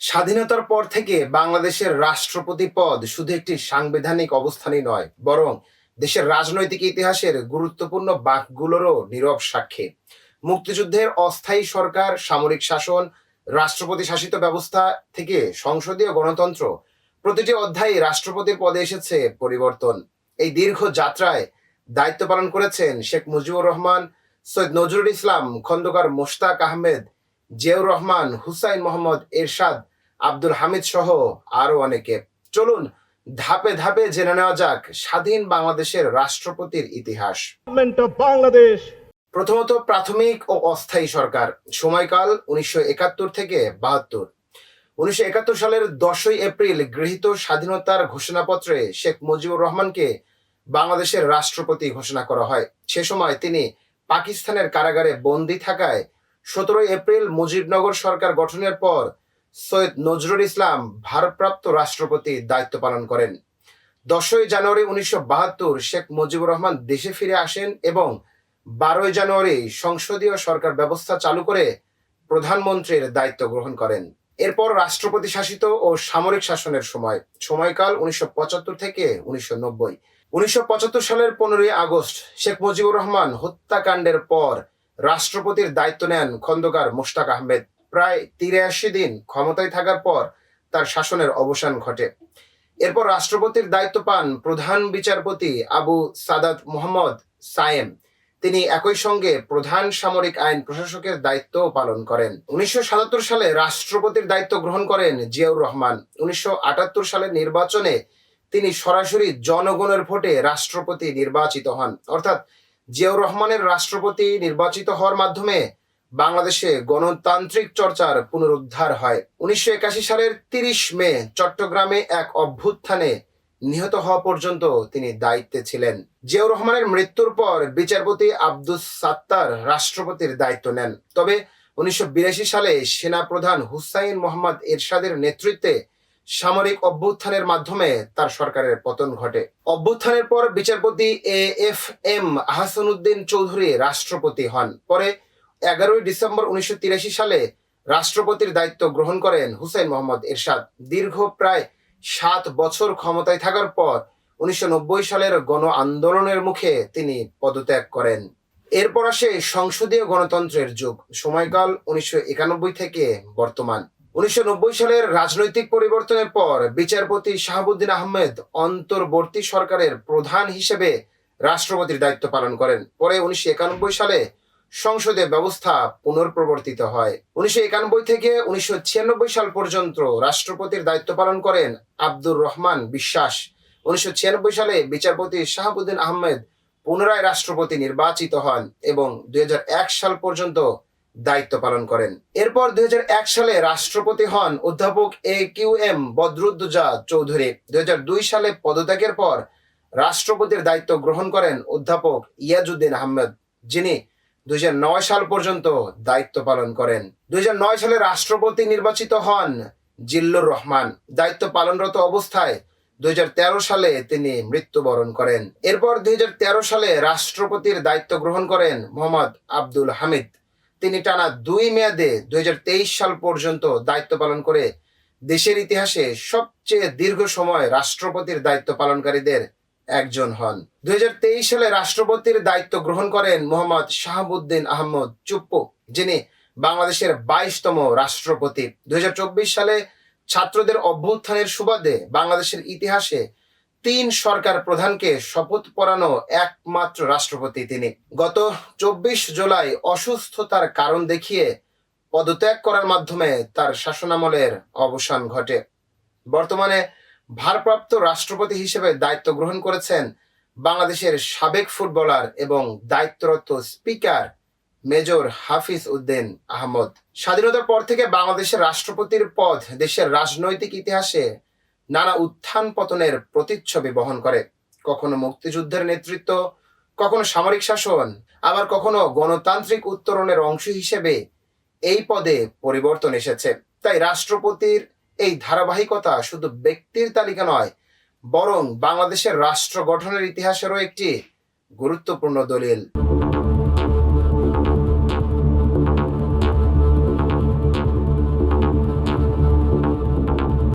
স্বাধীনতার পর থেকে বাংলাদেশের রাষ্ট্রপতি পদ শুধু একটি সাংবিধানিক অবস্থানই নয়, বরং দেশের রাজনৈতিক ইতিহাসের গুরুত্বপূর্ণ বাঁকগুলোরও নীরব সাক্ষী। মুক্তিযুদ্ধের অস্থায়ী সরকার, সামরিক শাসন, রাষ্ট্রপতি শাসিত ব্যবস্থা থেকে সংসদীয় গণতন্ত্র, প্রতিটি অধ্যায়ে রাষ্ট্রপতির পদে এসেছে পরিবর্তন। এই দীর্ঘ যাত্রায় দায়িত্ব পালন করেছেন শেখ মুজিবুর রহমান, সৈয়দ নজরুল ইসলাম, খন্দকার মোশতাক আহমেদ, জিয়াউর রহমান, হুসাইন মোহাম্মদ এরশাদ, আব্দুল হামিদ সহ আরো অনেকে। চলুন ধাপে ধাপে জেনে নেওয়া যাক স্বাধীন বাংলাদেশের রাষ্ট্রপতির ইতিহাস। বাংলাদেশ। প্রথমত, প্রাথমিক ও অস্থায়ী সরকার। সময়কাল 1971 থেকে 72। 1971 সালের 10ই এপ্রিল গৃহীত স্বাধীনতার ঘোষণাপত্রে শেখ মুজিবুর রহমানকে বাংলাদেশের রাষ্ট্রপতি ঘোষণা করা হয়। সে সময় তিনি পাকিস্তানের কারাগারে বন্দী থাকায় 17ই এপ্রিল মুজিবনগর সরকার গঠনের পর সৈয়দ নজরুল ইসলাম ভারপ্রাপ্ত রাষ্ট্রপতি দায়িত্ব পালন করেন। 10ই জানুয়ারি 1972 শেখ মুজিবুর রহমান দেশে ফিরে আসেন এবং 12ই জানুয়ারি সংসদীয় সরকার ব্যবস্থা চালু করে প্রধানমন্ত্রীর দায়িত্ব গ্রহণ করেন। এরপর রাষ্ট্রপতি শাসিত ও সামরিক শাসনের সময়কাল 1975 থেকে 1990। 1975 সালের 15ই আগস্ট শেখ মুজিবুর রহমান হত্যাকাণ্ডের পর রাষ্ট্রপতির দায়িত্ব নেন খন্দকার মোশতাক আহমেদ। প্রায় 83 দিন ক্ষমতায় থাকার পর তার শাসনের অবসান ঘটে। এরপর রাষ্ট্রপতির দায়িত্ব পান প্রধান বিচারপতি আবু সাদাত মোহাম্মদ সায়েম। তিনি একই সঙ্গে প্রধান সামরিক আইন প্রশাসকের দায়িত্ব পালন করেন। 1977 সালে রাষ্ট্রপতির দায়িত্ব গ্রহণ করেন জিয়াউর রহমান। 1978 সালের নির্বাচনে তিনি সরাসরি জনগণের ভোটে রাষ্ট্রপতি নির্বাচিত হন। অর্থাৎ জিয়াউর রহমানের রাষ্ট্রপতি নির্বাচিত হওয়ার মাধ্যমে বাংলাদেশে গণতান্ত্রিক চর্চার পুনরুদ্ধার হয়। 1981 সালের 30 মে চট্টগ্রামে এক অভ্যুত্থানে নিহত হওয়া পর্যন্ত তিনি দায়িত্বে ছিলেন। জিয়াউর রহমানের মৃত্যুর পর বিচারপতি আব্দুস সাত্তার রাষ্ট্রপতির দায়িত্ব নেন। তবে 1982 সালে সেনাপ্রধান হুসাইন মোহাম্মদ এরশাদের নেতৃত্বে সামরিক অভ্যুত্থানের মাধ্যমে তার সরকারের পতন ঘটে। অভ্যুত্থানের পর বিচারপতি AFM আহসানউদ্দিন চৌধুরী রাষ্ট্রপতি হন। পরে 11ই ডিসেম্বর 1983 সালে রাষ্ট্রপতির দায়িত্ব গ্রহণ করেন হুসাইন মোহাম্মদ এরশাদ। দীর্ঘ প্রায় 7 বছর ক্ষমতায় থাকার পর 1990 সালের গণ আন্দোলনের মুখে তিনি পদত্যাগ করেন। এরপর আসে সংসদীয় গণতন্ত্রের যুগ। সময়কাল 1991 থেকে বর্তমান। 1990 সালের রাজনৈতিক পরিবর্তনের পর বিচারপতি শাহাবুদ্দিন আহমেদ অন্তর্বর্তী সরকারের প্রধান হিসেবে রাষ্ট্রপতির দায়িত্ব পালন করেন। পরে 1991 সালে সংসদীয় ব্যবস্থা পুনর্প্রবর্তিত হয়। 1991 থেকে 1996 সাল পর্যন্ত রাষ্ট্রপতির দায়িত্ব পালন করেন আব্দুর রহমান বিশ্বাস। 1996 সালে বিচারপতি শাহাবুদ্দিন আহমেদ পুনরায় রাষ্ট্রপতি নির্বাচিত হন এবং 2001 সাল পর্যন্ত দায়িত্ব পালন করেন। এরপর 2001 সালে রাষ্ট্রপতি হন অধ্যাপক AQM বদরুদ্দোজা চৌধুরী। 2002 সালে পদত্যাগের পর রাষ্ট্রপতির দায়িত্ব গ্রহণ করেন অধ্যাপক ইয়াজউদ্দিন আহমেদ, যিনি 2009 সাল পর্যন্ত দায়িত্ব পালন করেন। 2009 সালে রাষ্ট্রপতি নির্বাচিত হন জিল্লুর রহমান। দায়িত্ব পালনরত অবস্থায় 2013 সালে তিনি মৃত্যুবরণ করেন। এরপর 2013 সালে রাষ্ট্রপতির দায়িত্ব গ্রহণ করেন মোহাম্মদ আব্দুল হামিদ। তিনি টানা 2 মেয়াদে 2023 সাল পর্যন্ত দায়িত্ব পালন করে দেশের ইতিহাসে সবচেয়ে দীর্ঘ সময় রাষ্ট্রপতির দায়িত্ব পালনকারীদের একজন হন। 2023 সালে রাষ্ট্রপতির দায়িত্ব গ্রহণ করেন মোহাম্মদ শাহাবুদ্দিন আহমদ চুপ্পু, যিনি বাংলাদেশের 22তম রাষ্ট্রপতি। 2024 সালে ছাত্রদের অভ্যুত্থানের সুবাদে বাংলাদেশের ইতিহাসে 3 সরকার প্রধানকে শপথ পড়ানো একমাত্র রাষ্ট্রপতি তিনি। গত 24 জুলাই অসুস্থতার কারণ দেখিয়ে পদত্যাগ করার মাধ্যমে তার শাসনামলের অবসান ঘটে। বর্তমানে ভারপ্রাপ্ত রাষ্ট্রপতি হিসেবে দায়িত্ব গ্রহণ করেছেন বাংলাদেশের সাবেক ফুটবলার এবং দায়িত্বরত স্পিকার মেজর হাফিজ উদ্দিন আহমদ। স্বাধীনতার পর থেকে বাংলাদেশের রাষ্ট্রপতির পদ দেশের রাজনৈতিক ইতিহাসে নানা উত্থান পতনের প্রতিচ্ছবি বহন করে। কখনো মুক্তিযুদ্ধের নেতৃত্ব, কখনো সামরিক শাসন, আবার কখনো গণতান্ত্রিক উত্তরণের অংশ হিসেবে এই পদে পরিবর্তন এসেছে। তাই রাষ্ট্রপতির এই ধারাবাহিকতা শুধু ব্যক্তির তালিকা নয়, বরং বাংলাদেশের রাষ্ট্র গঠনের ইতিহাসেরও একটি গুরুত্বপূর্ণ দলিল।